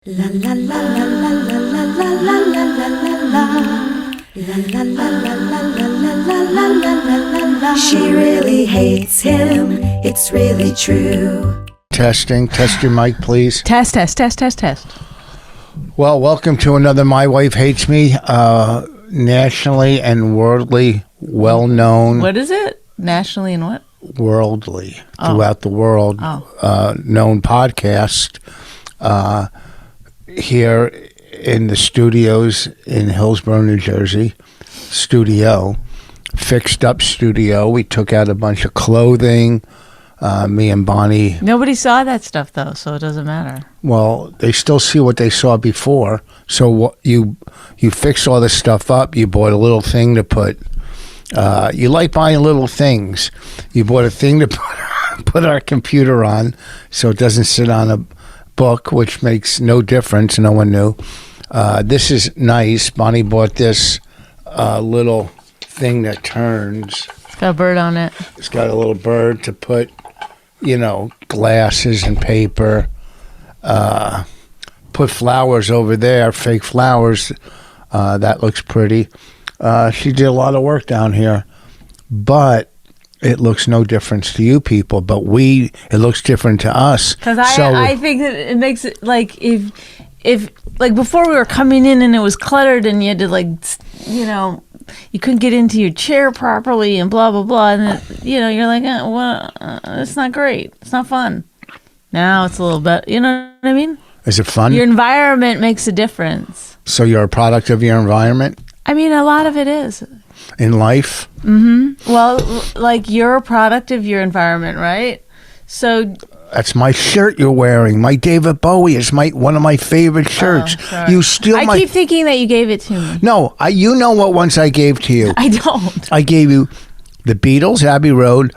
La la la la la la la la la la la la. La la la la la la la la la la la la. She really hates him, it's really true. Testing. Test your mic, please. Test. Well, welcome to another My Wife Hates Me, nationally and worldly well-known. What is it? Nationally and what? Worldly, throughout the world, known podcast here in the studios in Hillsborough, New Jersey. Fixed up studio. We took out a bunch of clothing. Me and Bonnie. Nobody saw that stuff though, so it doesn't matter. Well, they still see what they saw before. So you fix all this stuff up. You bought a little thing to put. You like buying little things. You bought a thing to put our computer on, so it doesn't sit on a book, which makes no difference. No one knew. This is nice. Bonnie bought this little thing that turns. It's got a bird on it. It's got a little bird to put, glasses and paper. Put flowers over there, fake flowers. That looks pretty. She did a lot of work down here, but it looks no difference to you people. But it looks different to us. Because I think that it makes it like if like before we were coming in and it was cluttered and you had to you couldn't get into your chair properly and blah blah blah, and you're like, it's not great, it's not fun. Now it's a little bit, you know what I mean? Is it fun? Your environment makes a difference. So you're a product of your environment? I mean, a lot of it is. In life? Mm-hmm. Well, like you're a product of your environment, right? So that's my shirt you're wearing. My David Bowie is one of my favorite shirts. You steal I keep thinking that you gave it to me. No, you know what ones I gave to you. I don't. I gave you the Beatles, Abbey Road,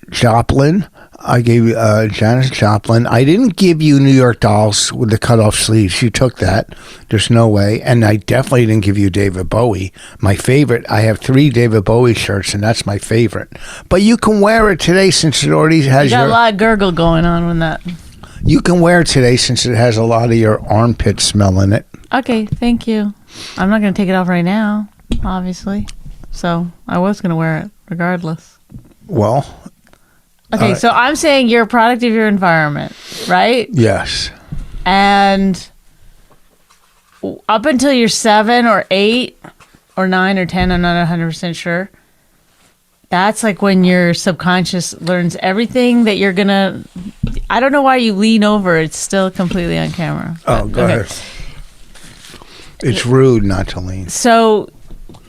Joplin. I gave you Janis Joplin. I didn't give you New York Dolls with the cut-off sleeves. You took that. There's no way. And I definitely didn't give you David Bowie. My favorite, I have 3 David Bowie shirts, and that's my favorite. But you can wear it today since it already has a lot of gurgle going on with that. You can wear it today since it has a lot of your armpit smell in it. Okay, thank you. I'm not going to take it off right now, obviously. So I was going to wear it regardless. Well... Okay, so I'm saying you're a product of your environment, right? Yes. And up until you're 7 or 8 or 9 or 10, I'm not 100% sure, that's like when your subconscious learns everything that you're going to... I don't know why you lean over. It's still completely on camera. Go ahead. It's rude not to lean. So...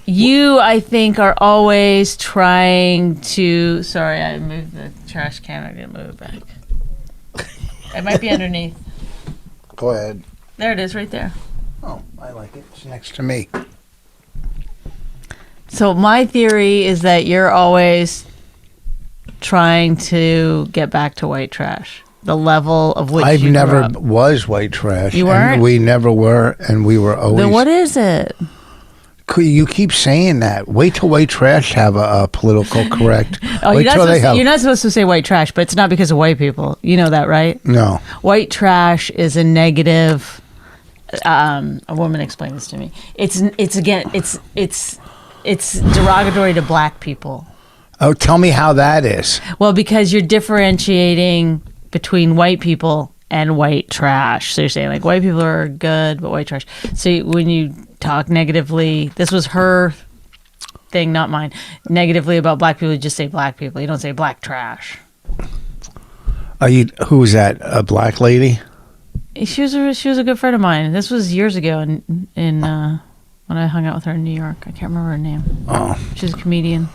You, I think, are always trying to... Sorry, I moved the trash can. I didn't move it back. It might be underneath. Go ahead. There it is, right there. Oh, I like it. It's next to me. So my theory is that you're always trying to get back to white trash. The level of which I've never was white trash. You weren't? And we never were, and we were always... Then what is it? You keep saying that. Wait till white trash have a political correct. You're not supposed to say white trash, but it's not because of white people. You know that, right? No. White trash is a negative. A woman explained this to me. It's derogatory to black people. Oh, tell me how that is. Well, because you're differentiating between white people and white trash. So you're saying like white people are good, but white trash. So when you talk negatively, this was her thing, not mine. Negatively about black people, you just say black people. You don't say black trash. Who was that? A black lady? She was a good friend of mine. This was years ago in when I hung out with her in New York. I can't remember her name. Oh, she's a comedian.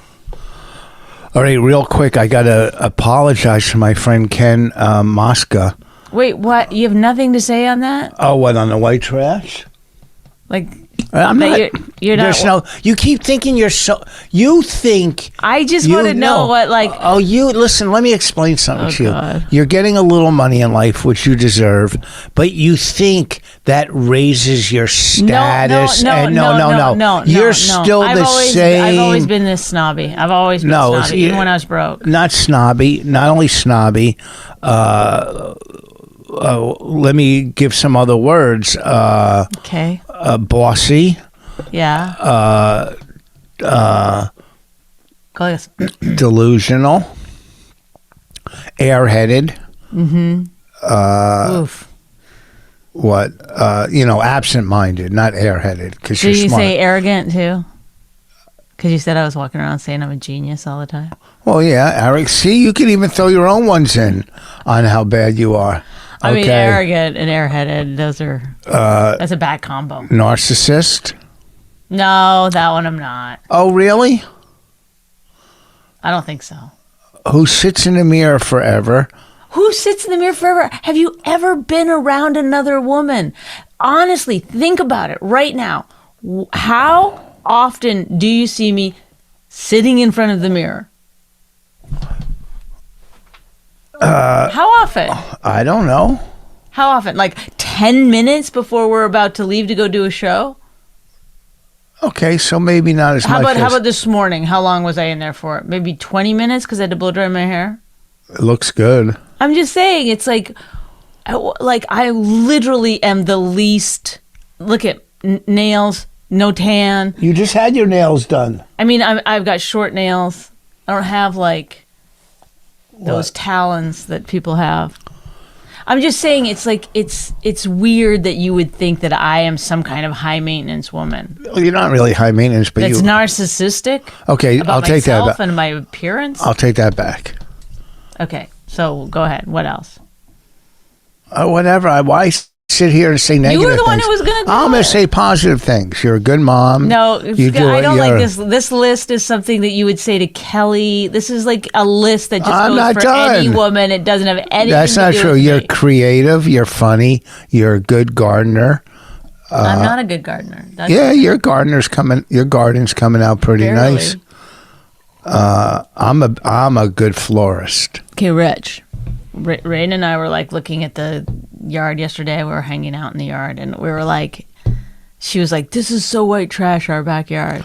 All right, real quick, I gotta apologize to my friend Ken Mosca. Wait, what? You have nothing to say on that? Oh, what, on the white trash? Like, I'm not. You're not. You keep thinking you're so. You think. I just want to know what, like. Oh, listen. Let me explain something to you. God. You're getting a little money in life, which you deserve, but you think that raises your status. No. You're still the same. I've always been this snobby. I've always been snobby, even when I was broke. Not snobby. Not only snobby. let me give some other words. Okay. Bossy. Yeah. Go ahead. Delusional. Airheaded. Oof. What? Absent-minded, not airheaded. Because Did you're you smart. say arrogant too? Because you said I was walking around saying I'm a genius all the time. Well, yeah, Eric. See, you can even throw your own ones in on how bad you are. I mean, arrogant and airheaded, those are, that's a bad combo. Narcissist. No, that one I'm not. Oh, really? I don't think so. Who sits in the mirror forever? Who sits in the mirror forever? Have you ever been around another woman? Honestly, think about it right now. How often do you see me sitting in front of the mirror? How often? I don't know. How often? Like 10 minutes before we're about to leave to go do a show? Okay, so maybe not as much. How about this morning? How long was I in there for? Maybe 20 minutes because I had to blow dry my hair? It looks good. I'm just saying, it's like I literally am the least. Look at nails, no tan. You just had your nails done. I mean, I've got short nails. I don't have like those talons that people have. I'm just saying, it's like it's weird that you would think that I am some kind of high maintenance woman. Well, you're not really high maintenance, but That's narcissistic. Okay, about I'll take that myself back. and my appearance. I'll take that back. Okay, so go ahead. What else? Whatever. Why sit here and say negative You were the things? one who was going to do I'm going it. to say positive things. You're a good mom. No, You do I it. don't like You're- this. This list is something that you would say to Kelly. This is like a list that just I'm goes not for done. any woman. It doesn't have anything That's to not do true. with You're me. creative. You're funny. You're a good gardener. I'm not a good gardener. That's Yeah, your garden's coming out pretty barely. nice. I'm a good florist. Okay, Rich. Rain and I were like looking at the yard yesterday. We were hanging out in the yard, and we were like, she was like, "This is so white trash, our backyard."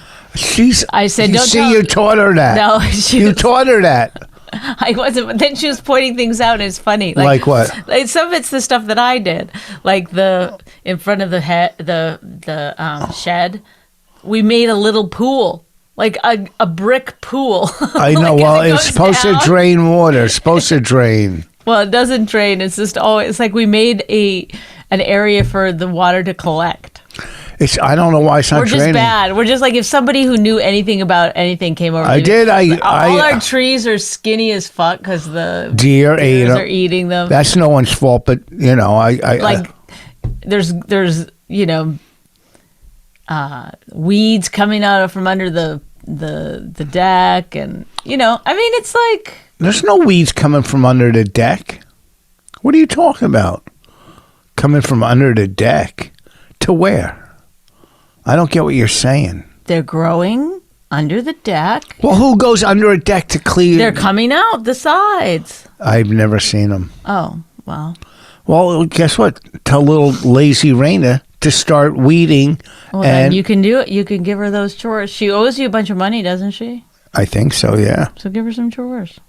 I said, you "Don't see, tell you me." taught her that. No, she You was- taught her that. I wasn't, but then she was pointing things out, and it's funny. Like what? Like some of it's the stuff that I did, like in front of the shed. We made a little pool, like a brick pool. I know. Like, Well, as it it's goes supposed down. to drain water. It's supposed to drain. Well, it doesn't drain. It's just it's like we made an area for the water to collect. I don't know why it's not We're just draining. bad. We're just like, if somebody who knew anything about anything came over. I did. All our trees are skinny as fuck because the Deer ate deers them. are eating them. That's no one's fault, but Like there's weeds coming out from under the deck, and I mean, it's like, there's no weeds coming from under the deck. What are you talking about? Coming from under the deck to where? I don't get what you're saying. they're growing under the deck. Well, who goes under a deck to clean? They're coming out the sides. I've never seen them. Oh, well. Well, guess what? Tell little lazy Raina to start weeding. Well, then and you can do it. You can give her those chores. She owes you a bunch of money, doesn't she? I think so, yeah. So give her some chores.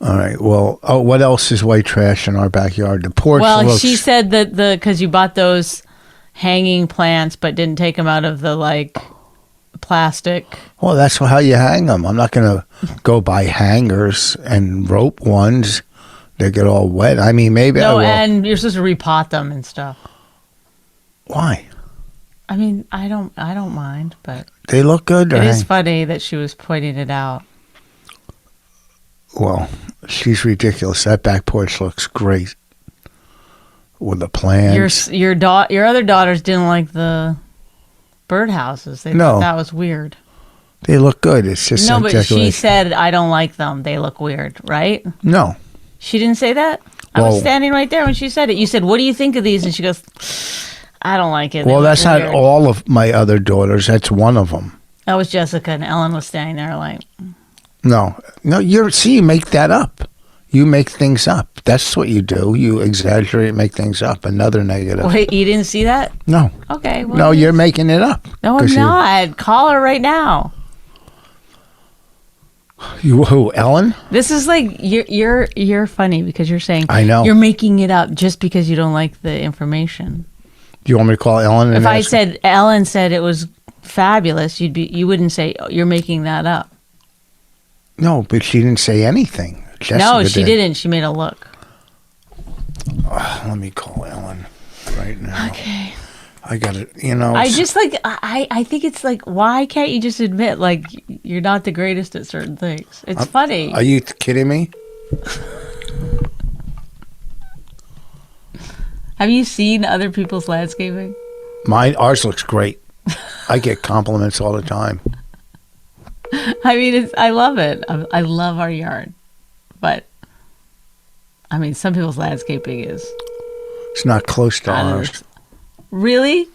All right. Well, what else is white trash in our backyard? The porch Well, looks... she said that because you bought those hanging plants but didn't take them out of the plastic. Well, that's how you hang them. I'm not going to go buy hangers and rope ones. They get all wet. I mean, maybe I No, will. and you're supposed to repot them and stuff. Why? I mean, I don't mind, but They look good. it is funny that she was pointing it out. Well, she's ridiculous. That back porch looks great with the plants. Your other daughters didn't like the birdhouses. They No. thought that was weird. They look good. It's just No, like but she decoration. said, "I don't like them. They look weird," right? No. She didn't say that? I was Well- standing right there when she said it. You said, "What do you think of these?" And she goes, "I don't like it." They Well, look that's not weird." all of my other daughters. That's one of them. That was Jessica, and Ellen was standing there like, No. You make that up. You make things up. That's what you do. You exaggerate, make things up. Another negative. "Wait, you didn't see that?" No. Okay. Well, No, you're making it up. No, I'm 'Cause you- not. Call her right now. Who, Ellen? This is like you're funny because you're saying I know. you're making it up just because you don't like the information. Do you want me to call Ellen? If I said Ellen said it was fabulous, you wouldn't say, oh, you're making that up. No, but she didn't say anything. Jessica No, she did. didn't. She made a look. Let me call Ellen right now. Okay. I got it. You know, I just like I think it's like, why can't you just admit like you're not the greatest at certain things? It's funny. Are you kidding me? Have you seen other people's landscaping? Ours looks great. I get compliments all the time. I mean, I love it. I love our yard, but I mean, some people's landscaping is. It's not close to ours. Really?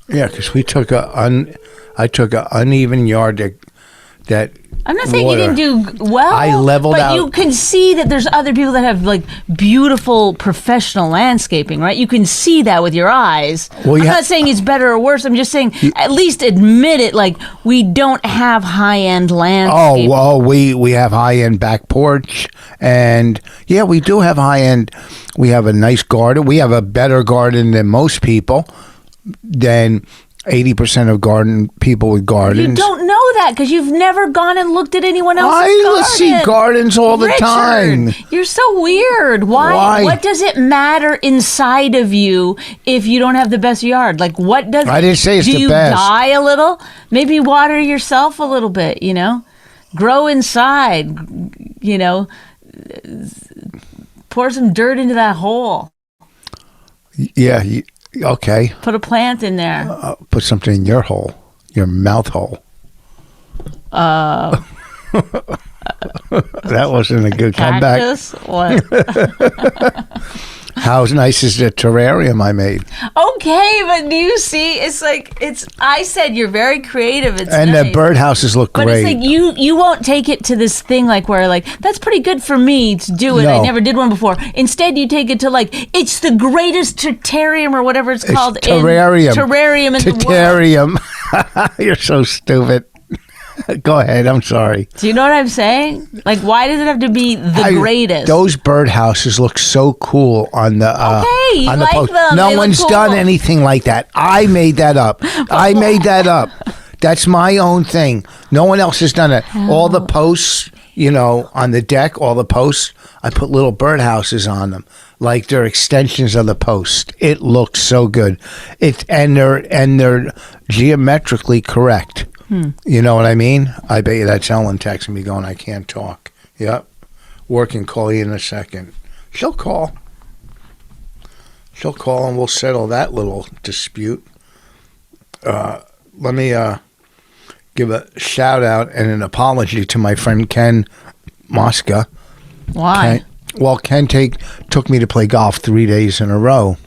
Yeah, because I took a uneven yard that I'm not saying water. you didn't do well. I leveled but out. you can see that there's other people that have like beautiful professional landscaping, right? You can see that with your eyes. Well, I'm not saying it's better or worse. I'm just saying at least admit it. Like, we don't have high-end landscaping. Oh, well, we have high-end back porch, and yeah, we do have high-end. We have a nice garden. We have a better garden than most people. Than 80% of garden people with gardens. You don't know that because you've never gone and looked at anyone else's garden. I see gardens all the Richard, time. You're so weird. Why? What does it matter inside of you if you don't have the best yard? Like, what does? I didn't say it's do the you best. die a little? Maybe water yourself a little bit. You know, grow inside. You know, pour some dirt into that hole. Yeah. Okay. Put a plant in there. Put something in your hole, your mouth hole. That wasn't a good comeback. Cactus? What? How nice is the terrarium I made? Okay, but do you see? It's like I said you're very creative. It's and nice. the birdhouses look But great. it's like you won't take it to this thing like where like that's pretty good for me to do it. No. I never did one before. Instead, you take it to like it's the greatest terrarium or whatever it's called. Terrarium. Terrarium in the world. Terrarium. You're so stupid. Go ahead. I'm sorry. Do you know what I'm saying? Like, why does it have to be the greatest? Those birdhouses look so cool on the Okay, you on the like post. them. No They look one's cool. done anything like that. I made that up. I made that up. That's my own thing. No one else has done it. All the posts, you know, on the deck, all the posts, I put little birdhouses on them, like they're extensions of the post. It looks so good. And they're geometrically correct. You know what I mean? I bet you that's Ellen texting me going, I can't talk. Yep. Work and call you in a second. She'll call. She'll call and we'll settle that little dispute. Let me give a shout out and an apology to my friend Ken Mosca. Why? Ken took me to play golf 3 days in a row.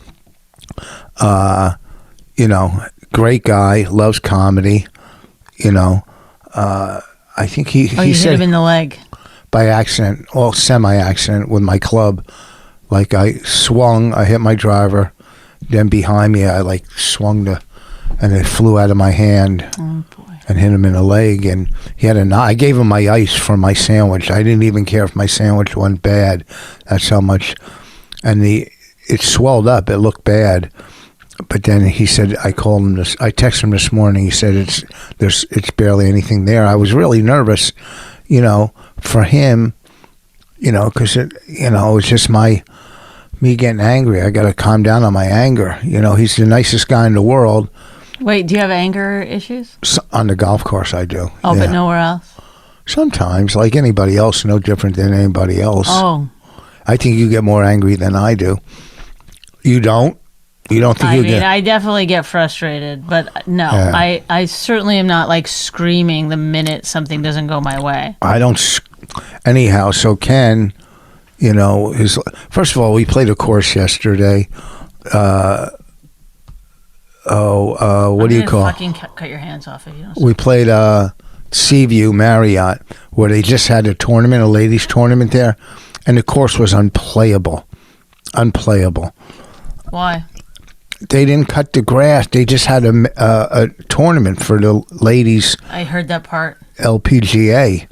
You know, great guy, loves comedy. You know, I think he you said hit him in the leg. by accident, or semi-accident with my club. Like I swung, I hit my driver, then behind me I like swung and it flew out of my hand and hit him in the leg. And he had I gave him my ice for my sandwich. I didn't even care if my sandwich went bad. That's how much. And it swelled up. It looked bad. But then he said, I texted him this morning. He said it's barely anything there. I was really nervous, you know, for him, you know, because it's just me getting angry. I got to calm down on my anger. You know, he's the nicest guy in the world. Wait, do you have anger issues? On the golf course, I do. Oh, yeah. but nowhere else? Sometimes, like anybody else, no different than anybody else. Oh. I think you get more angry than I do. You don't? You don't think you get... I definitely get frustrated, but no, Yeah. I certainly am not like screaming the minute something doesn't go my way. I don't... Anyhow, so Ken, you know, first of all, we played a course yesterday. What do you call it? Fucking cut your hands off if you don't. We played Seaview Marriott, where they just had a tournament, a ladies' tournament there, and the course was unplayable. Why? They didn't cut the grass. They just had a tournament for the ladies. I heard that part. LPGA.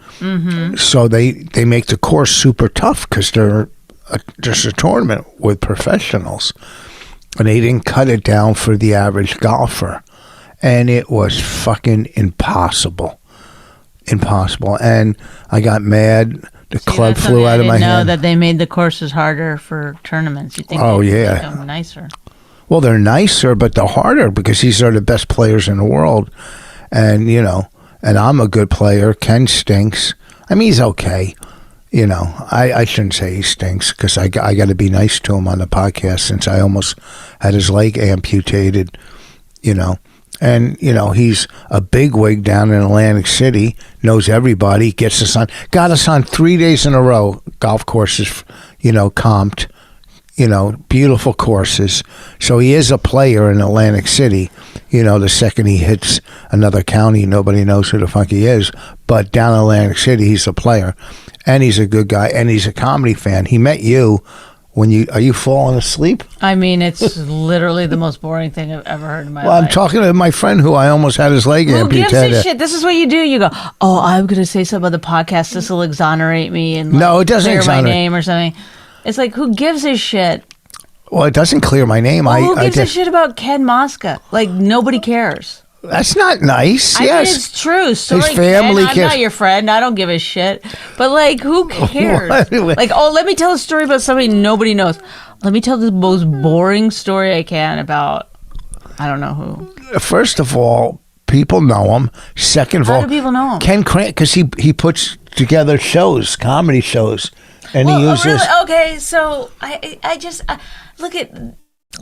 So they make the course super tough because they're just a tournament with professionals. And they didn't cut it down for the average golfer. And it was fucking impossible. And I got mad. The club flew out of my hand. I didn't know that they made the courses harder for tournaments. You think they'd make them nicer? Well, they're nicer, but they're harder because these are the best players in the world. And, and I'm a good player. Ken stinks. I mean, he's okay. I shouldn't say he stinks because I got to be nice to him on the podcast since I almost had his leg amputated, And, he's a bigwig down in Atlantic City, knows everybody, got us on 3 days in a row, golf courses, comped, beautiful courses. So he is a player in Atlantic City. The second he hits another county, nobody knows who the fuck he is. But down in Atlantic City, he's a player. And he's a good guy, and he's a comedy fan. He met you are you falling asleep? I mean, it's literally the most boring thing I've ever heard in my life. Well, I'm talking to my friend who I almost had his leg amputated. Who gives a shit? This is what you do. You go, oh, I'm going to say something on the podcast. This will exonerate me and no, it doesn't clear exonerate my name or something. It's like, who gives a shit? Well, it doesn't clear my name. Well, who gives a shit about Ken Mosca? Like, nobody cares. That's not nice. I yes. mean, it's true. Sorry, his family Ken, I'm not your friend. I don't give a shit. But, like, who cares? Like, oh, let me tell a story about somebody nobody knows. Let me tell the most boring story I can about, I don't know who. First of all, people know him. Second of all, how do people know him? Ken Cran, because he puts together shows, comedy shows. And he uses... really? Okay, so I just, look at,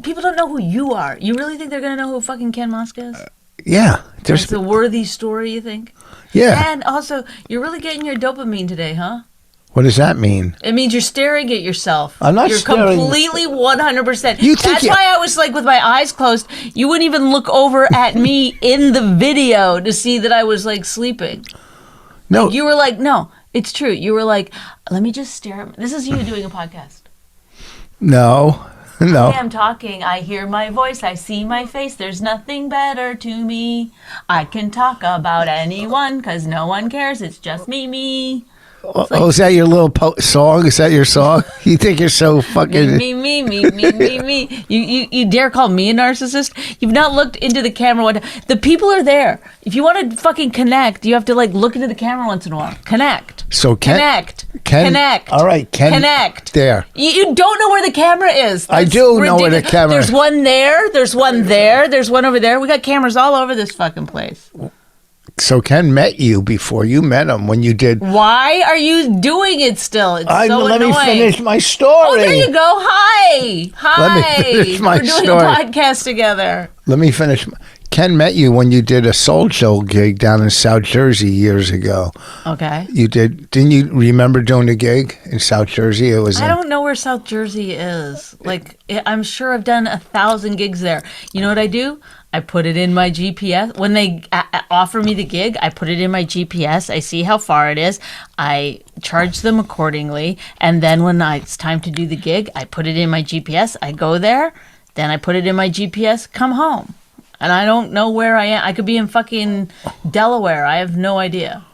people don't know who you are. You really think they're going to know who fucking Ken Mosca is? Yeah. It's a worthy story, you think? Yeah. And also, you're really getting your dopamine today, huh? What does that mean? It means you're staring at yourself. I'm not staring. You're completely 100%. That's why I was like, with my eyes closed, you wouldn't even look over at me in the video to see that I was like sleeping. No. Like, you were like, no, it's true. You were like, let me just stare at me. This is you doing a podcast. No. I am talking. I hear my voice. I see my face. There's nothing better to me. I can talk about anyone because no one cares. It's just me. Is that your little song? Is that your song? You think you're so fucking... Me. You dare call me a narcissist? You've not looked into the camera. The people are there. If you want to fucking connect, you have to like look into the camera once in a while. Connect. So Connect. All right, Connect. There. You don't know where the camera is. I do know where the camera is. There's one there. There's one there. There's one over there. We got cameras all over this fucking place. So Ken met you before you met him when you did. Why are you doing it still? It's so annoying. Let me finish my story. Oh, there you go. Hi. Let me finish my story. We're doing a podcast together. Let me finish. Ken met you when you did a Soul Show gig down in South Jersey years ago. Okay. You did. Didn't you remember doing a gig in South Jersey? It was. I don't know where South Jersey is. Like, I'm sure I've done 1,000 gigs there. You know what I do? I put it in my GPS. When they offer me the gig, I put it in my GPS. I see how far it is. I charge them accordingly. And then when it's time to do the gig, I put it in my GPS. I go there. Then I put it in my GPS, come home. And I don't know where I am. I could be in fucking Delaware. I have no idea.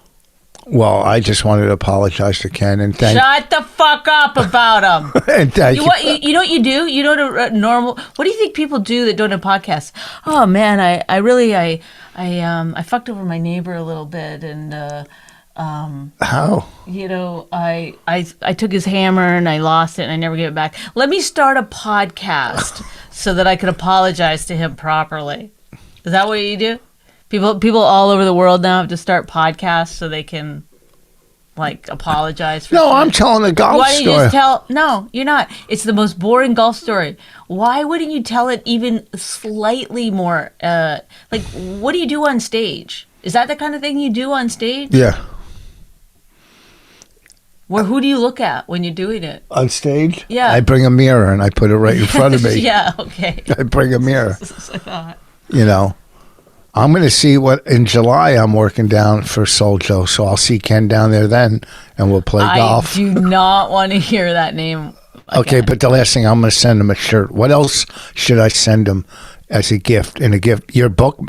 Well, I just wanted to apologize to Ken and thank. Shut the fuck up about him. And thank you. You know what you do? You know what normal. What do you think people do that don't have podcasts? Oh man, I really fucked over my neighbor a little bit and. How? You know, I took his hammer and I lost it and I never gave it back. Let me start a podcast so that I could apologize to him properly. Is that what you do? People all over the world now have to start podcasts so they can, like, apologize for No, shit. I'm telling a golf Why don't you story. just tell... No, you're not. It's the most boring golf story. Why wouldn't you tell it even slightly more... like, what do you do on stage? Is that the kind of thing you do on stage? Yeah. Who do you look at when you're doing it? On stage? Yeah. I bring a mirror and I put it right in front of me. Yeah, okay. I bring a mirror. You know, I'm going to see what in July I'm working down for Soul Joe, so I'll see Ken down there then, and we'll play golf. I do not want to hear that name. Okay, but the last thing, I'm going to send him a shirt. What else should I send him? as a gift. In a gift, your book.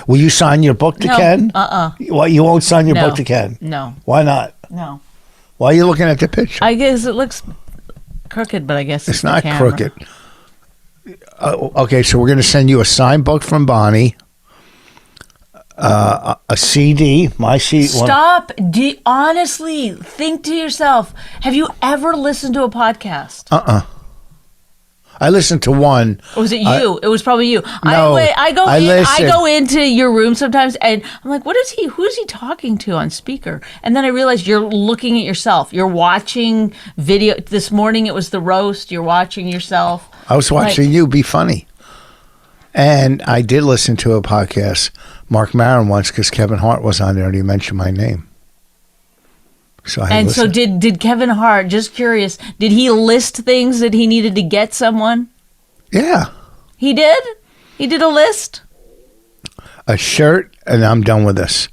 Will you sign your book to No. Ken? Well, you won't sign your No. book to Ken. No. Why not? No. Why are you looking at the picture? I guess it looks crooked, but I guess It's the not camera. crooked. Okay, so we're going to send you a signed book from Bonnie, a CD, my CD. Stop. Honestly, think to yourself, have you ever listened to a podcast? I listened to one. Or was it you? It was probably you. No, I I listen. go into your room sometimes and I'm like, who is he talking to on speaker? And then I realized you're looking at yourself. You're watching video. This morning it was the roast. You're watching yourself. I was watching you be funny. And I did listen to a podcast, Mark Maron once, because Kevin Hart was on there and he mentioned my name. So I And listened. so did Kevin Hart, just curious, did he list things that he needed to get someone? Yeah. He did? He did a list? A shirt, and I'm done with this.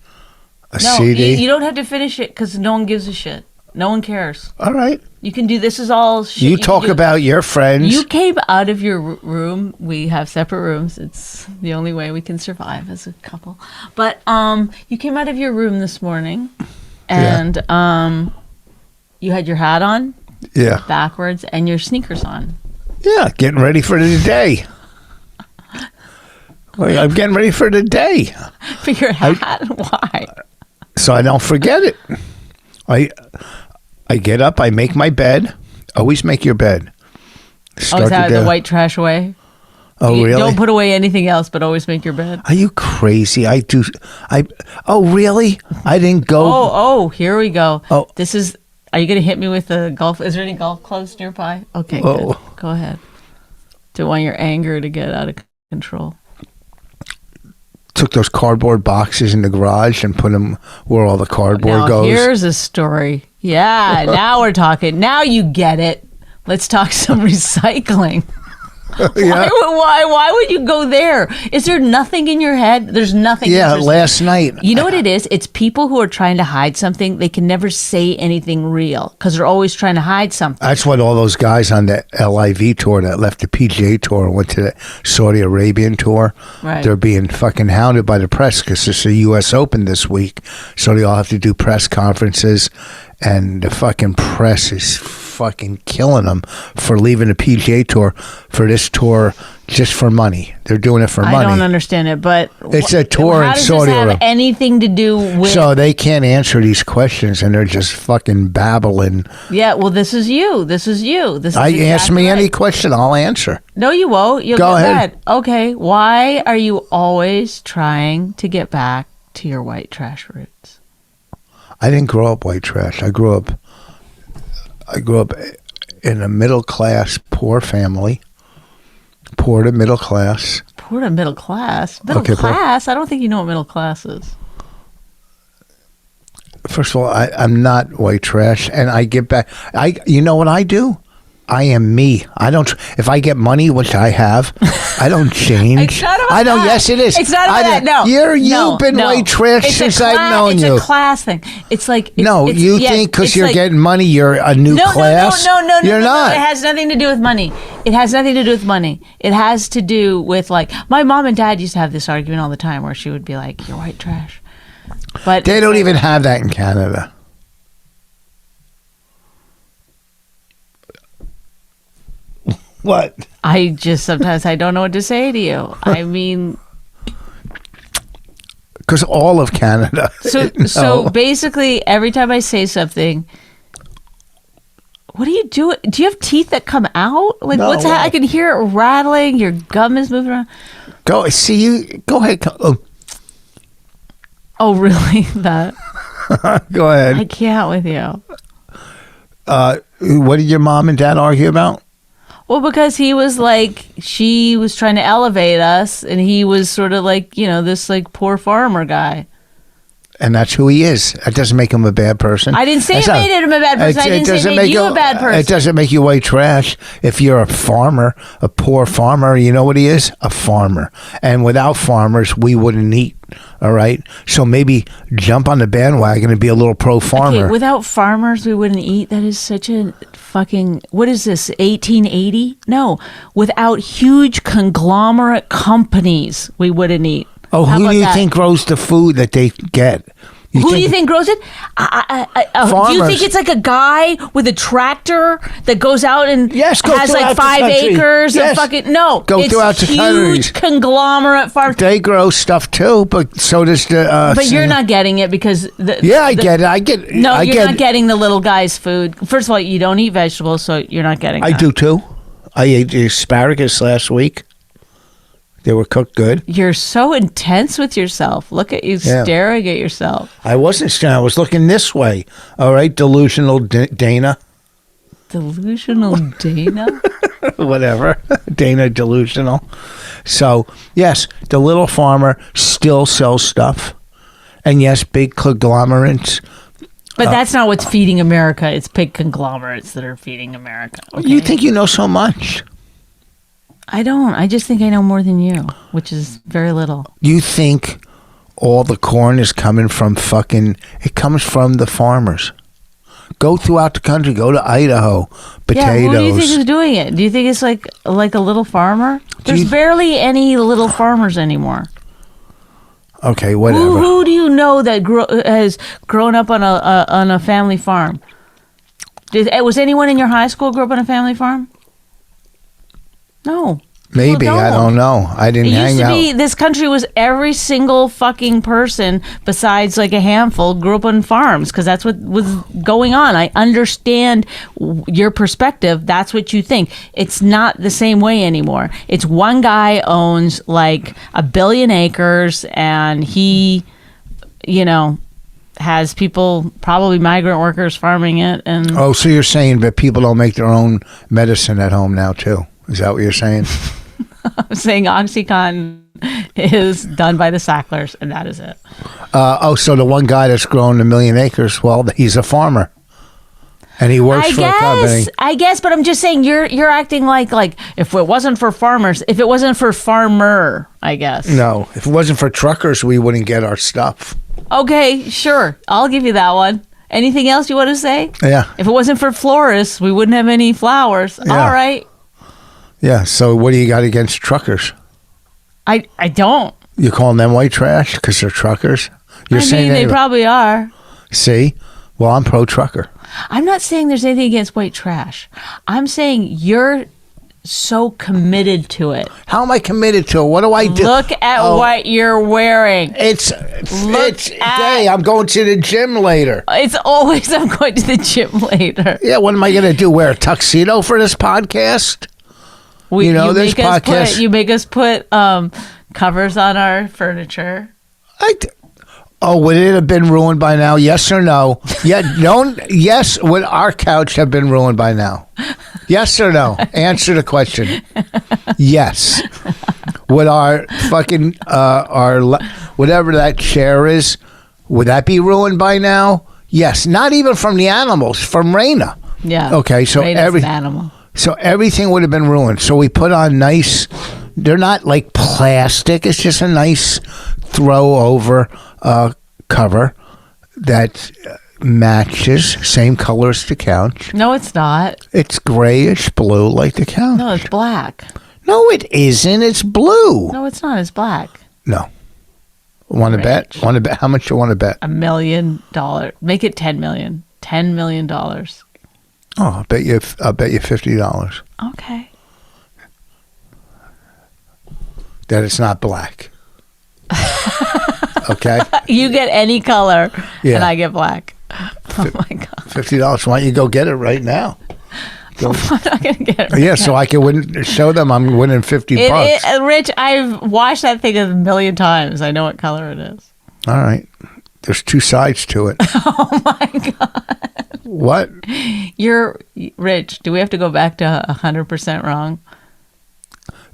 A No, CD. you don't have to finish it because no one gives a shit. No one cares. All right. You can do, this is all shit. You can talk do. about your friends. You came out of your room. We have separate rooms. It's the only way we can survive as a couple. But you came out of your room this morning, and you had your hat on Yeah. backwards and your sneakers on. Yeah, getting ready for the day. I'm getting ready for the day, For your hat? Why? so I don't forget it. I get up, I make my bed. Always make your bed. Oh, is that the white trash way? Oh, You really? Don't put away anything else, but always make your bed. Are you crazy? I do. Oh, really? I didn't go. Oh, here we go. Oh. This is, are you going to hit me with a golf? Is there any golf clubs nearby? Okay, Oh. good. Go ahead. Don't want your anger to get out of control. Took those cardboard boxes in the garage and put them where all the cardboard Now, goes. here's a story. Yeah, now we're talking. Now you get it. Let's talk some recycling. Yeah. Why would you go there? Is there nothing in your head? There's nothing. Yeah, There's- last night. You know what it is? It's people who are trying to hide something. They can never say anything real because they're always trying to hide something. That's what all those guys on the LIV tour that left the PGA tour and went to the Saudi Arabian tour. Right. They're being fucking hounded by the press because it's the U.S. Open this week. So they all have to do press conferences. And the fucking press is fucking killing them for leaving the PGA tour for this tour just for money. They're doing it for money. I don't understand it, but It's a tour how in does Saudi this have Arabia. anything to do with? So they can't answer these questions, and they're just fucking babbling. Yeah, well, this is you. This is you. This is Ask exactly me any right. question, I'll answer. No, you won't. You'll Go get ahead. mad. Okay, why are you always trying to get back to your white trash roots? I didn't grow up white trash. I grew up in a middle class, poor family. Poor to middle class. Poor to middle class. Middle Okay, poor. class? I don't think you know what middle class is. First of all, I'm not white trash, and I get back. You know what I do? I am me. I don't. If I get money, which I have, I don't change. It's not about I know. that. Yes, it is. It's not about that. No. You've been no. white trash It's a since I've known it's you. It's a class thing. It's like No, you yes, think because it's you're like- getting money, you're a new class? No, You're no, not. It has nothing to do with money. It has nothing to do with money. It has to do with, like, my mom and dad used to have this argument all the time where she would be like, "You're white trash," but They it's don't like- even have that in Canada. What? I just sometimes I don't know what to say to you. I mean, Because all of Canada. so No. basically, every time I say something. What do you do? Do you have teeth that come out? Like No, what's no. I can hear it rattling. Your gum is moving around. Go see you. Go ahead. Oh, really? That Go I ahead. can't with you. What did your mom and dad argue about? Well, because he was like, she was trying to elevate us, and he was sort of like, this like poor farmer guy. and that's who he is. That doesn't make him a bad person. I didn't say That's it not- made him a bad person. I didn't say it made you a bad person. It doesn't make you white trash. If you're a farmer, a poor farmer, you know what he is? A farmer. And without farmers, we wouldn't eat. All right? So maybe jump on the bandwagon and be a little pro-farmer. Okay, without farmers, we wouldn't eat. That is such a fucking, what is this, 1880? No. Without huge conglomerate companies, we wouldn't eat. Oh, How who about do you that? think grows the food that they get? Who do you think grows it? Do you Farmers. think it's like a guy with a tractor that goes out and Yes, go has throughout like the 5 country. acres Yes. and fucking no? Go it's throughout the huge countries. conglomerate farms. They grow stuff too, but so does the. But you're not getting it because Yeah, I get it. I get. No, I you're get, not getting the little guy's food. First of all, you don't eat vegetables, so you're not getting. I that. do too. I ate asparagus last week. They were cooked good. You're so intense with yourself. Look at you Yeah. staring at yourself. I wasn't staring. I was looking this way. All right, delusional Dana. Delusional Dana. Whatever. Dana delusional. So, yes, the little farmer still sells stuff. And yes, big conglomerates. But that's not what's feeding America. It's big conglomerates that are feeding America. Okay? You think you know so much. I don't. I just think I know more than you, which is very little. You think all the corn is coming from it comes from the farmers. Go throughout the country. Go to Idaho. Potatoes. Yeah, who do you think is doing it? Do you think it's like a little farmer? There's barely any little farmers anymore. Okay, whatever. Who do you know that has grown up on a family farm? Was anyone in your high school grow up on a family farm? No. Maybe. People I don't know. I didn't It hang used to out. be this country was every single fucking person besides like a handful grew up on farms because that's what was going on. I understand your perspective. That's what you think. It's not the same way anymore. It's one guy owns like 1 billion acres and he, has people, probably migrant workers farming it. And Oh, so you're saying that people don't make their own medicine at home now, too? Is that what you're saying? I'm saying OxyContin is done by the Sacklers and that is it. So the one guy that's grown 1 million acres, well, he's a farmer. And he works for a company. I guess, but I'm just saying you're acting like if it wasn't for farmers, if it wasn't for farmer, I guess. No, if it wasn't for truckers, we wouldn't get our stuff. Okay, sure. I'll give you that one. Anything else you want to say? Yeah. If it wasn't for florists, we wouldn't have any flowers. Yeah. All right. Yeah, so what do you got against truckers? I don't. You calling them white trash because they're truckers? You're I mean, they probably are. See? Well, I'm pro-trucker. I'm not saying there's anything against white trash. I'm saying you're so committed to it. How am I committed to it? What do I do? Look at what you're wearing. It's at- hey, I'm going to the gym later. It's always I'm going to the gym later. Yeah, what am I going to do? Wear a tuxedo for this podcast? This podcast. You make us put covers on our furniture. Would it have been ruined by now? Yes or no? Yeah, no. Yes, would our couch have been ruined by now? Yes or no? Answer the question. Yes. Would our fucking whatever that chair is, would that be ruined by now? Yes. Not even from the animals, from Raina. Yeah. Okay, so Raina's an animal. So everything would have been ruined. So we put on nice. They're not like plastic. It's just a nice throw over cover that matches, same color as the couch. No, it's not. It's grayish blue like the couch. No, it's black. No, it isn't. It's blue. No, it's not. It's black. No. Want to bet? Want to bet? How much you want to bet? $1 million. Make it 10 million. $10 million. Oh, I'll bet you $50. Okay. That it's not black. Okay. You get any color, Yeah. and I get black. Oh my god. $50. Why don't you go get it right now? I'm not gonna get it. Yeah, so I can show them I'm winning $50. Rich, I've watched that thing 1 million times. I know what color it is. All right. There's two sides to it. Oh my god. What? You're Rich. Do we have to go back to 100% wrong?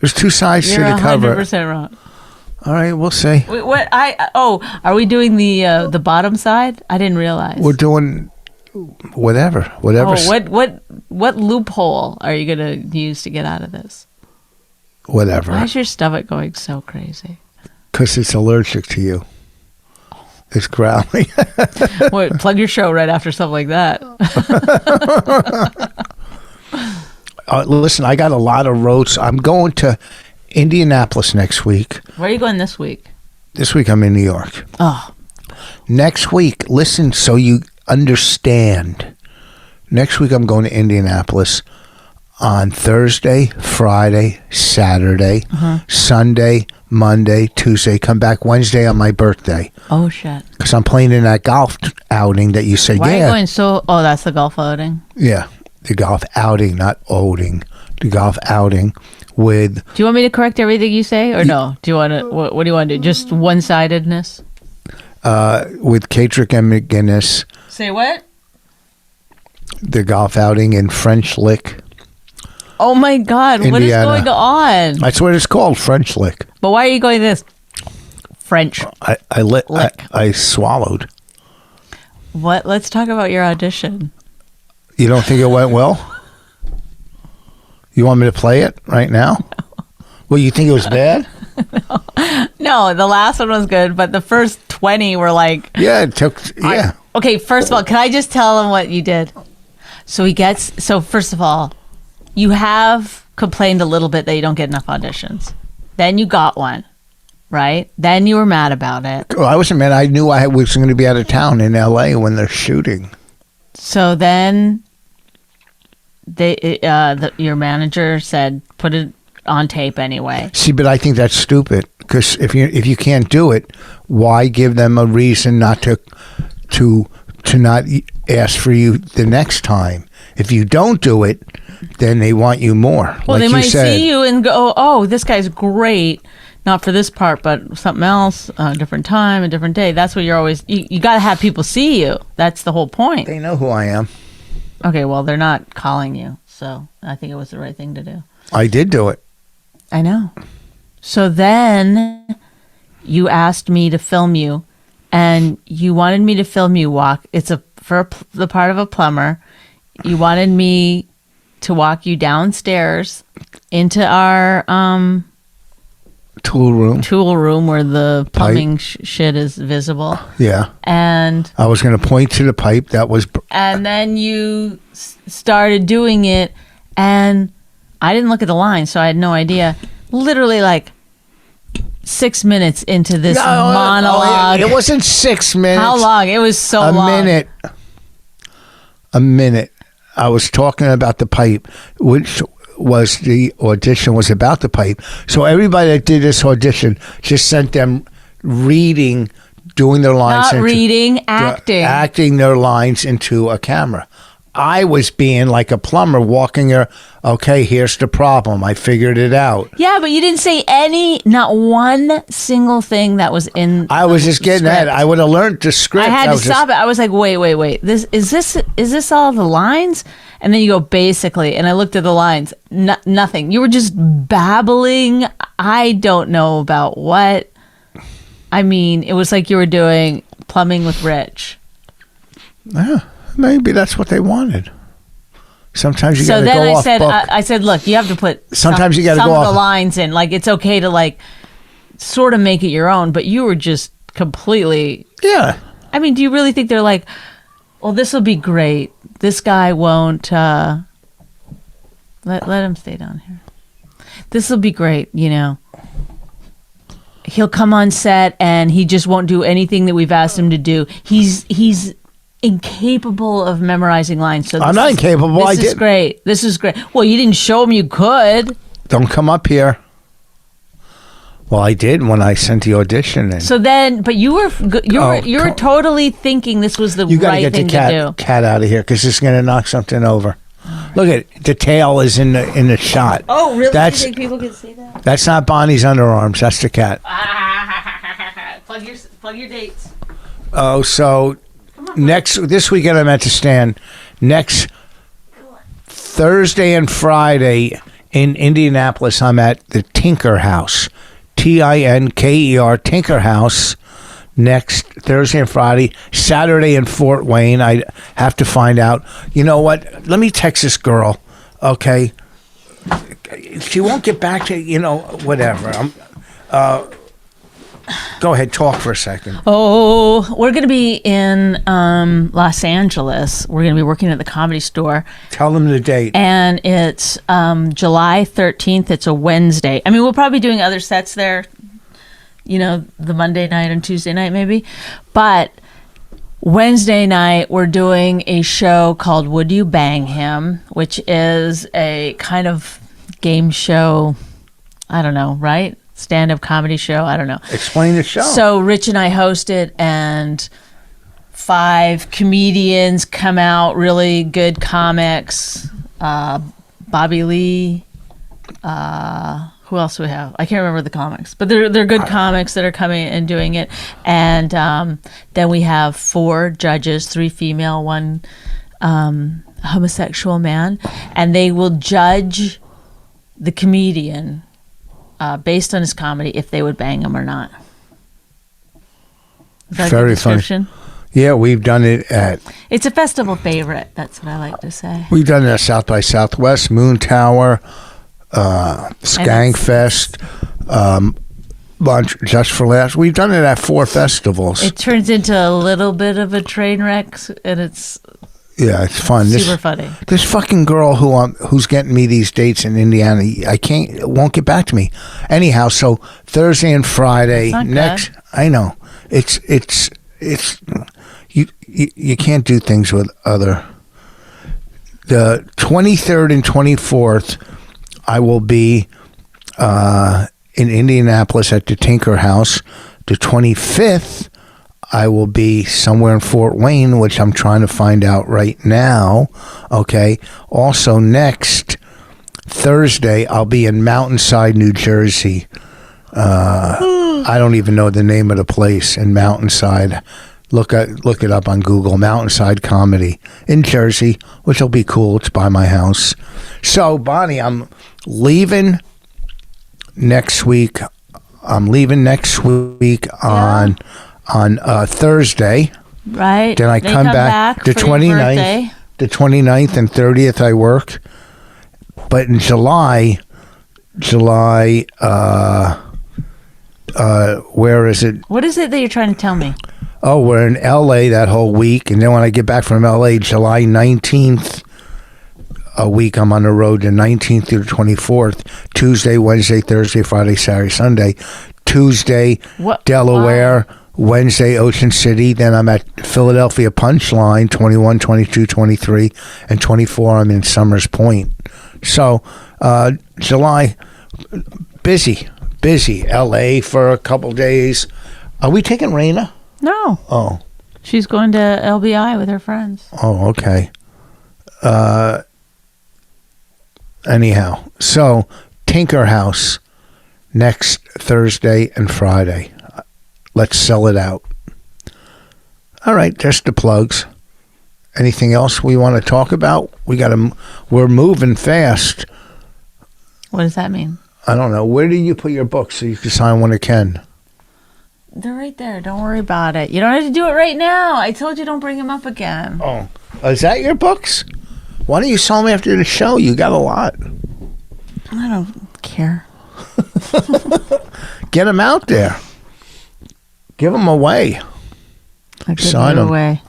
There's two sides You're to the cover. 100% wrong. All right, we'll see. Wait, what? Are we doing the bottom side? I didn't realize. We're doing whatever. Oh, what loophole are you gonna use to get out of this? Whatever. Why is your stomach going so crazy? Because it's allergic to you. It's growling. Wait, plug your show right after something like that. Listen, I got a lot of roads. I'm going to Indianapolis next week. Where are you going this week? This week I'm in New York. Oh. Next week, listen so you understand. Next week I'm going to Indianapolis on Thursday, Friday, Saturday, Sunday, Monday, Tuesday. Come back Wednesday on my birthday. Oh, shit. Because I'm playing in that golf outing that you said, Why are you going so... Oh, that's the golf outing? Yeah. The golf outing, not outing. The golf outing with... Do you want me to correct everything you say, or no? Do you want to... What do you want to do? Just one-sidedness? With Catrick and McGinnis. Say what? The golf outing in French Lick. Oh my God! Indiana. What is going on? That's what it's called, French Lick. But why are you going this? French. I swallowed. What? Let's talk about your audition. You don't think it went well? You want me to play it right now? No. Well, you think it was bad? No, the last one was good, but the first 20 were like... Yeah, it took... Yeah. Okay, first of all, can I just tell him what you did? So first of all, you have complained a little bit that you don't get enough auditions. Then you got one, right? Then you were mad about it. Well, I wasn't mad. I knew I was going to be out of town in L.A. when they're shooting. So then your manager said, put it on tape anyway. See, but I think that's stupid, because if you can't do it, why give them a reason not to not ask for you the next time? If you don't do it, then they want you more. Well, like they you might said. see you and go, oh, this guy's great. Not for this part, but something else, a different time, a different day. That's what you're always... You got to have people see you. That's the whole point. They know who I am. Okay, well, they're not calling you, so I think it was the right thing to do. I did do it. I know. So then you asked me to film you, and you wanted me to film you walk. It's the part of a plumber. You wanted me to walk you downstairs into our tool room where the plumbing shit is visible. Yeah. And I was going to point to the pipe that was... And then you started doing it, and I didn't look at the line, so I had no idea. Literally like 6 minutes into this monologue. It wasn't 6 minutes. How long? It was so long. A minute. I was talking about the pipe, which was the audition was about the pipe. So everybody that did this audition just sent them reading, doing their lines. Not reading, acting. Acting their lines into a camera. I was being like a plumber walking her. Okay, here's the problem. I figured it out. Yeah, but you didn't say not one single thing that was in. I was just getting script. that. I would have learned the script. I had to stop it. I was like, wait. Is this all the lines? And then you go basically, and I looked at the lines. Nothing. You were just babbling. I don't know about what. I mean, it was like you were doing Plumbing with Rich. Yeah. Maybe that's what they wanted. Sometimes you got to go off book. So then I said, look, you have to put sometimes you got to go some off of the lines in. Like, it's okay to like sort of make it your own, but you were just completely. Yeah. I mean, do you really think they're like, well, this will be great. This guy won't let him stay down here. This will be great, you know. He'll come on set and he just won't do anything that we've asked him to do. He's incapable of memorizing lines. So I'm not incapable. This is great. This is great. Well, you didn't show him you could. Don't come up here. Well, I did when I sent the audition in. So then, but you were totally thinking this was the right thing to do. You got to get the cat out of here because it's going to knock something over. Look at it. The tail is in the shot. Oh, really? You think people can see that? That's not Bonnie's underarms. That's the cat. Plug your dates. Oh, so this weekend I'm at the Stand. Next Thursday and Friday in Indianapolis, I'm at the Tinker House. Tinker, Tinker House, next Thursday and Friday. Saturday in Fort Wayne. I have to find out. You know what? Let me text this girl, okay? She won't get back to, whatever. Go ahead, talk for a second. Oh, we're going to be in Los Angeles. We're going to be working at the Comedy Store. Tell them the date. And it's July 13th. It's a Wednesday. I mean, we'll probably be doing other sets there, the Monday night and Tuesday night maybe. But Wednesday night, we're doing a show called Would You Bang Him, which is a kind of game show, I don't know, right? Stand-up comedy show, I don't know. Explain the show. So Rich and I host it, and 5 comedians come out, really good comics. Bobby Lee, who else do we have? I can't remember the comics, but they're good comics that are coming and doing it. And then we have 4 judges, 3 female, 1 homosexual man, and they will judge the comedian based on his comedy if they would bang him or not. Is that a good description? Funny. Yeah, we've done it at... It's a festival favorite. That's what I like to say. We've done it at South by Southwest, Moon Tower, Skankfest, Lunch Just for Laughs. We've done it at 4 festivals. It turns into a little bit of a train wreck, and it's... Yeah, it's fun. Super funny. This fucking girl who's getting me these dates in Indiana, won't get back to me. Anyhow, so Thursday and Friday next. Good. I know it's you can't do things with other. The 23rd and 24th, I will be in Indianapolis at the Tinker House. The 25th. I will be somewhere in Fort Wayne, which I'm trying to find out right now. Okay. Also, next Thursday, I'll be in Mountainside, New Jersey. I don't even know the name of the place in Mountainside. Look it up on Google. Mountainside Comedy in Jersey, which will be cool. It's by my house. So, Bonnie, I'm leaving next week. on Thursday. Right. Then I come back the 29th. The 29th and 30th I work. But in July, where is it? What is it that you're trying to tell me? Oh, we're in LA that whole week. And then when I get back from LA, July 19th, a week I'm on the road, the 19th through the 24th. Tuesday, Wednesday, Thursday, Friday, Saturday, Sunday. Tuesday, Delaware. Wow. Wednesday, Ocean City. Then I'm at Philadelphia Punchline, 21, 22, 23, and 24. I'm in Summers Point. So, July, busy. LA for a couple days. Are we taking Raina? No. Oh. She's going to LBI with her friends. Oh, okay. Anyhow, so Tinker House next Thursday and Friday. Let's sell it out. All right, just the plugs. Anything else we want to talk about? We're moving fast. What does that mean? I don't know. Where do you put your books so you can sign one to Ken? They're right there. Don't worry about it. You don't have to do it right now. I told you don't bring them up again. Oh, is that your books? Why don't you sell them after the show? You got a lot. I don't care. Get them out there. Give them away. I give them away.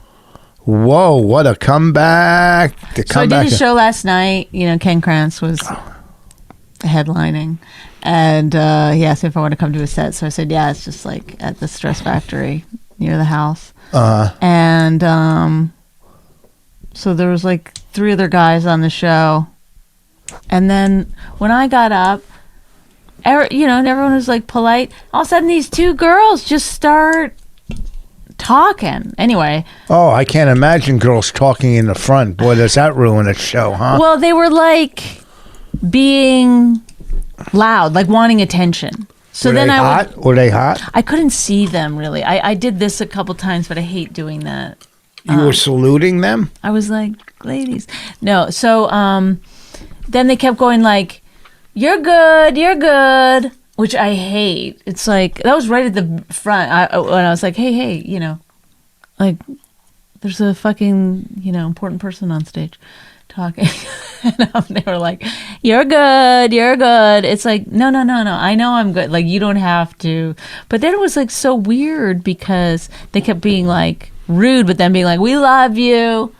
Whoa, what a comeback. So I did a show last night. Ken Krantz was headlining. And he asked me if I want to come to a set. So I said, yeah, it's just like at the Stress Factory near the house. And so there was like 3 other guys on the show. And then when I got up, and everyone was like polite. All of a sudden, these 2 girls just start talking. Anyway. Oh, I can't imagine girls talking in the front. Boy, does that ruin a show, huh? Well, they were like being loud, like wanting attention. So Were they hot? I couldn't see them really. I did this a couple times, but I hate doing that. You were saluting them? I was like, ladies. No. So then they kept going like, you're good. which I hate. It's like, that was right at the front when I was like, hey, you know, like, there's a fucking, you know, important person on stage talking. And they were like, you're good. It's like, no, I know I'm good. Like, you don't have to. But then it was like so weird because they kept being like rude, but then being like, we love you.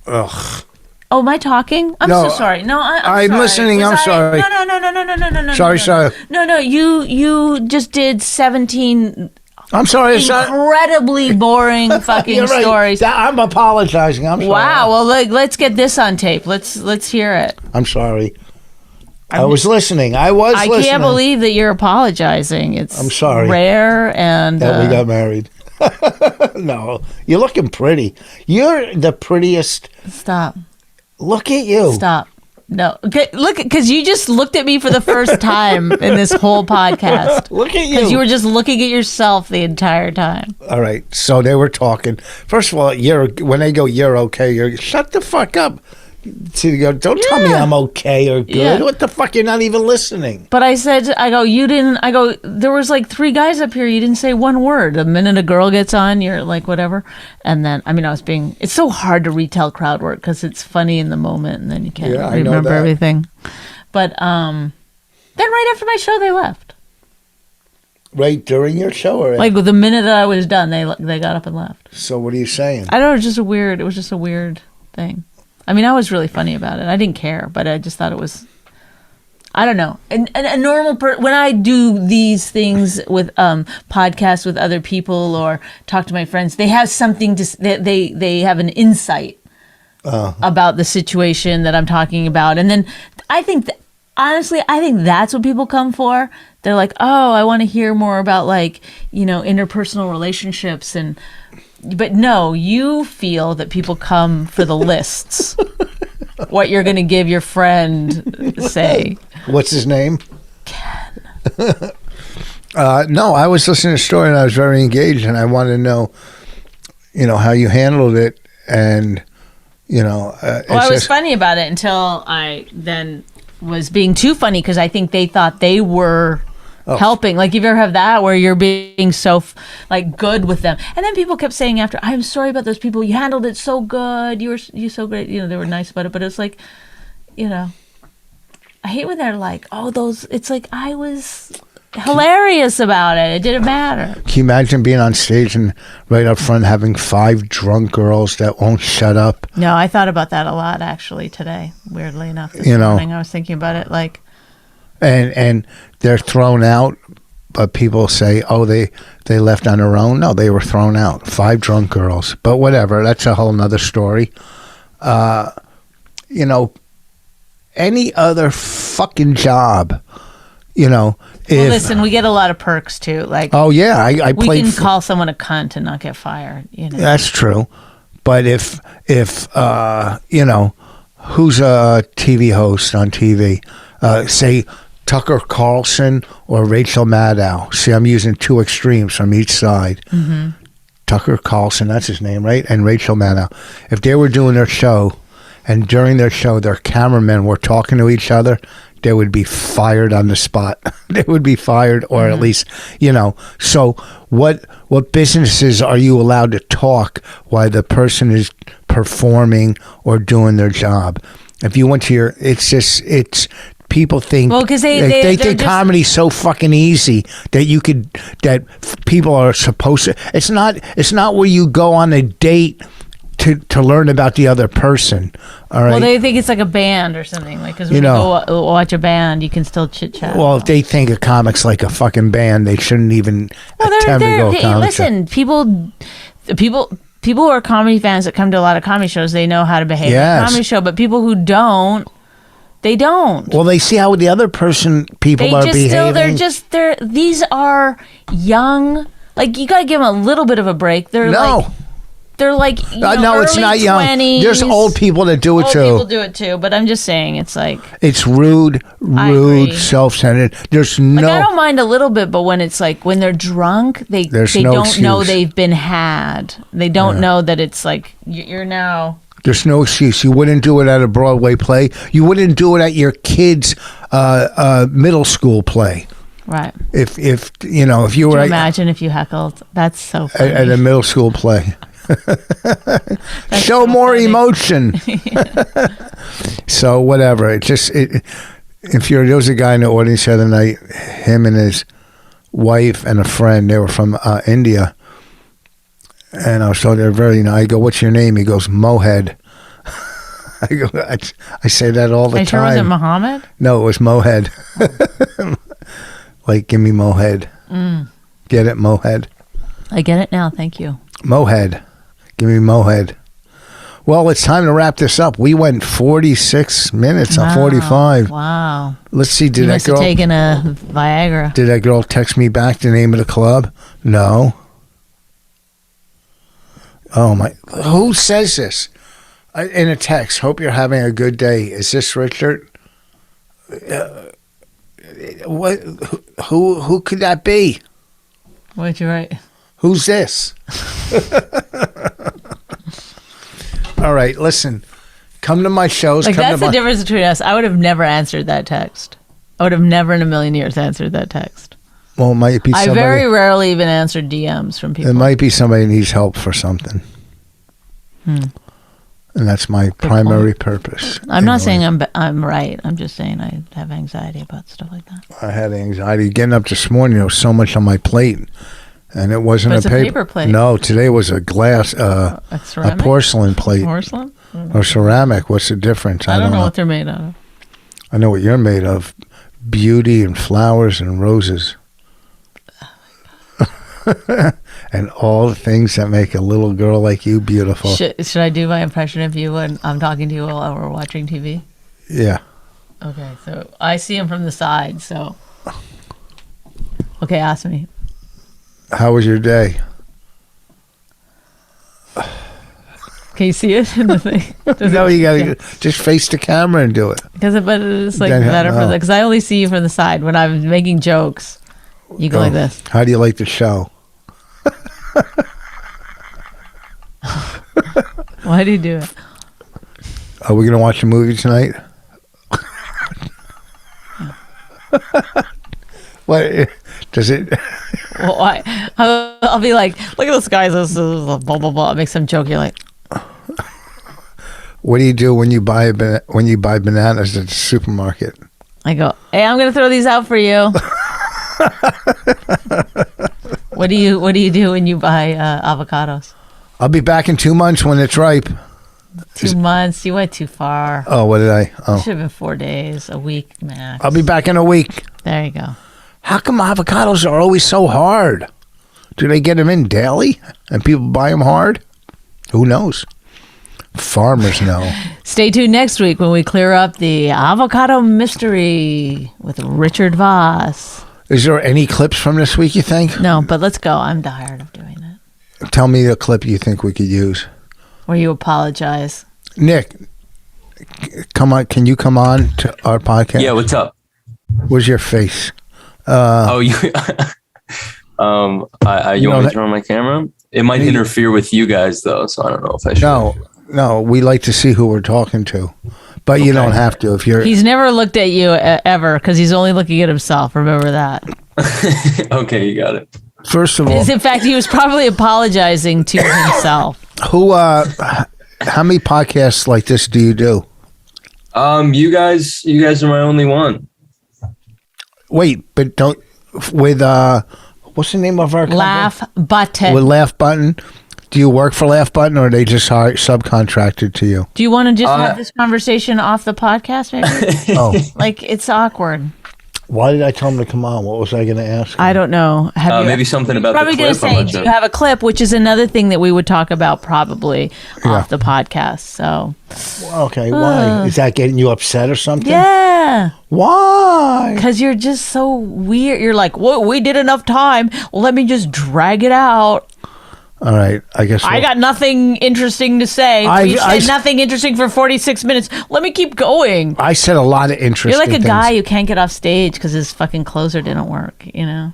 Ugh. Oh, am I talking? I'm No, so sorry. No, I'm sorry. listening. I'm sorry. No. Sorry. No. You just did 17 I'm sorry. It's not. incredibly boring fucking You're right. stories. I'm apologizing. I'm sorry. Wow. Well, let's get this on tape. Let's hear it. I'm sorry. I was listening. I listening. Can't believe that you're apologizing. I'm sorry. Rare and That we got married. No, you're looking pretty. You're the prettiest. Stop. Look at you. Stop. No. Okay, look, because you just looked at me for the first time in this whole podcast. Look at you. Because you were just looking at yourself the entire time. All right. So they were talking. First of all, when they go, you're okay. You're shut the fuck up. So you go, don't tell me I'm okay or good. Yeah. What the fuck? You're not even listening. But I said, there was like 3 guys up here. You didn't say one word. The minute a girl gets on, you're like, whatever. And then, it's so hard to retell crowd work because it's funny in the moment and then you can't remember everything. But then right after my show, they left. Right during your show? Or Like the minute that I was done, they got up and left. So what are you saying? I don't know. It was just a weird thing. I mean, I was really funny about it. I didn't care, but I just thought it was, I don't know. And a normal when I do these things with podcasts with other people or talk to my friends, they have something to they have an insight about the situation that I'm talking about. And then I think honestly, I think that's what people come for. They're like, "Oh, I want to hear more about like, you know, interpersonal relationships and but no, you feel that people come for the lists. What you're going to give your friend, say. What's his name? Ken. No, I was listening to a story and I was very engaged and I wanted to know, you know, how you handled it and, you know. I was funny about it until I then was being too funny because I think they thought they were helping. Like, you ever have that where you're being so like good with them, and then people kept saying after, "I'm sorry about those people. You handled it so good. You so great." You know, they were nice about it, but it's like, you know, I hate when they're like, "Oh, those." It's like I was hilarious about it. It didn't matter. Can you imagine being on stage and right up front having 5 drunk girls that won't shut up? No, I thought about that a lot actually today. Weirdly enough, this morning I was thinking about it like. And they're thrown out, but people say, oh, they left on their own. No, they were thrown out. 5 drunk girls. But whatever, that's a whole nother story. You know, any other fucking job, you know. Well, listen, we get a lot of perks too. Like, oh yeah, I we played. can call someone a cunt and not get fired. You know, that's true. But if you know, who's a TV host on TV? Say Tucker Carlson or Rachel Maddow. See, I'm using 2 extremes from each side. Mm-hmm. Tucker Carlson, that's his name, right? And Rachel Maddow. If they were doing their show, and during their show, their cameramen were talking to each other, they would be fired on the spot. They would be fired, or at least, you know. So what businesses are you allowed to talk while the person is performing or doing their job? If you went to it's people think, well, because they think comedy's so fucking easy that people are supposed to. It's not where you go on a date to learn about the other person. All right. Well, they think it's like a band or something. Like, because when you go watch a band, you can still chit chat. Well, if they think a comic's like a fucking band, they shouldn't even attempt to go comic. Listen, people who are comedy fans that come to a lot of comedy shows, they know how to behave at a comedy show. But people who don't, they don't. Well, they see how the other people are behaving. These are young. Like, you got to give them a little bit of a break. They're like no, it's not young. 20s. There's old people that do it too. Old people do it too, but I'm just saying it's like, it's rude, self-centered. There's no. Like, I don't mind a little bit, but when it's like when they're drunk, they don't know they've been had. They don't know that it's like you're now. There's no excuse. You wouldn't do it at a Broadway play. You wouldn't do it at your kid's middle school play. Right. If you know, if you Can were you imagine if you heckled? That's so funny. at a middle school play. Show so more funny. emotion. So whatever. There was a guy in the audience the other night, him and his wife and a friend, they were from India. And I was told they're I go, what's your name? He goes, Mohead. I say that all the Are you sure it wasn't time. Muhammad? No, it was Mohead. Like, give me Mohead. Get it, Mohead? I get it now. Thank you. Mohead. Give me Mohead. Well, it's time to wrap this up. We went 46 minutes on 45. Wow. Let's see, You did that must have girl taken a Viagra. did that girl text me back the name of the club? No. Oh my, who says this? In a text, hope you're having a good day. Is this Richard? What? Who could that be? What'd you write? Who's this? All right, listen. Come to my shows. Like, come that's to the difference between us. I would have never answered that text. I would have never in a million years answered that text. Well, it might be I somebody. very rarely even answered DMs from people. It might be somebody who needs help for something. And that's my primary purpose. I'm not Anyway. saying I'm right. I'm just saying I have anxiety about stuff like that. I had anxiety getting up this morning. There was so much on my plate, and it wasn't But it's a paper. paper plate. No, today was a glass, a ceramic? porcelain plate Porcelain? or ceramic. What's the difference? I don't know what they're made out of. I know what you're made of: beauty and flowers and roses, and all the things that make a little girl like you beautiful. Should I do my impression of you when I'm talking to you while we're watching TV? Yeah. Okay, so I see him from the side, so. Okay, ask me. How was your day? Can you see it in the thing? No, you gotta just face the camera and do it. But it's like Then- better for no. because I only see you from the side. When I'm making jokes, you go like this. How do you like the show? Why do you do it? Are we gonna watch a movie tonight? What does it? Well, I'll be like, look at this guy. This is blah blah blah. Make some joke. You're like, What do you do when you buy bananas at the supermarket? I go, hey, I'm gonna throw these out for you. What do you do when you buy avocados? I'll be back in 2 months when it's ripe. 2 months. You went too far. Oh, what did I? Oh, Should have been 4 days, a week max. I'll be back in a week. There you go. How come avocados are always so hard? Do they get them in daily and people buy them hard? Who knows? Farmers know. Stay tuned next week when we clear up the avocado mystery with Richard Voss. Is there any clips from this week, you think? No, but let's go. I'm tired of doing it. Tell me a clip you think we could use. Where you apologize. Nick, come on. Can you come on to our podcast? Yeah, what's up? Where's your face? You you want me to turn on my camera? It might interfere with you guys though, so I don't know if I should. No, we like to see who we're talking to. But you don't have to if you're He's never looked at you ever because he's only looking at himself. Remember that. Okay, you got it. First of all, In fact, he was probably apologizing to himself. how many podcasts like this do you do? You guys are my only one. Wait, but don't with what's the name of our company? Laugh Button. With Laugh Button. Do you work for Laugh Button or are they just subcontracted to you? Do you want to just have this conversation off the podcast, maybe? Oh, Like, it's awkward. why did I tell him to come on? What was I going to ask him? I don't know. Maybe something about Probably the going to clip. I'm say, not do sure. you have a clip, which is another thing that we would talk about probably off the podcast. So, Okay, why? Is that getting you upset or something? yeah. Why? Because you're just so weird. You're like, well, we did enough time. Well, let me just drag it out. All right, I guess I got nothing interesting to say. We said nothing interesting for 46 minutes. Let me keep going. I said a lot of interesting You're like a things. guy who can't get off stage because his fucking closer didn't work, you know?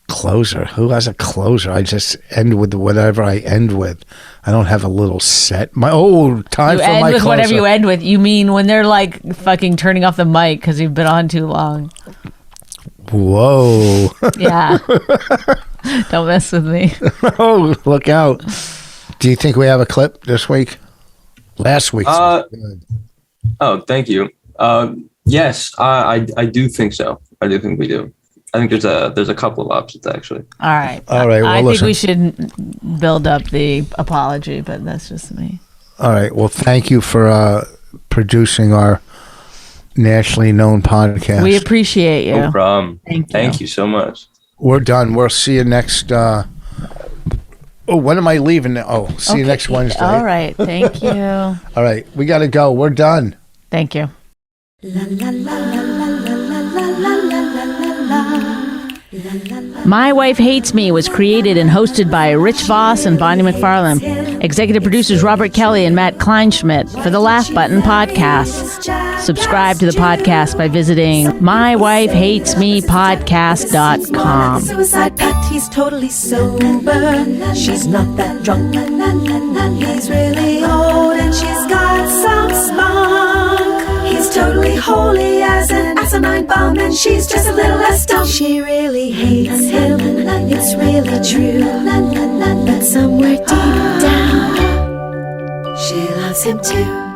Closer? Who has a closer? I just end with whatever I end with. I don't have a little set. Time You for end my with closer. whatever you end with. You mean when they're like fucking turning off the mic because you've been on too long. Whoa. Yeah. Don't mess with me. Oh, look out. Do you think we have a clip this week? Last week's was good. Oh, thank you. Yes, I do think so. I do think we do. I think there's a couple of options actually. All right. All right. Well, I think listen. we should build up the apology, but that's just me. All right. Well, thank you for producing our nationally known podcast. We appreciate you. No problem. Thank you. So much. We're done. We'll see you next. When am I leaving? See you next Wednesday. All right. Thank you. All right. We got to go. We're done. Thank you. My Wife Hates Me was created and hosted by Rich Voss and Bonnie McFarlane. Executive producers Robert Kelly and Matt Kleinschmidt for the Laugh Button podcast. Subscribe to the podcast by visiting mywifehatesmepodcast.com. Suicide pact, he's totally sober. She's not that drunk. He's really old and she's got some spunk. He's totally holy as an asinine bomb, and she's just a little less dumb. She really hates him, it's really true. But somewhere deep down, she loves him too.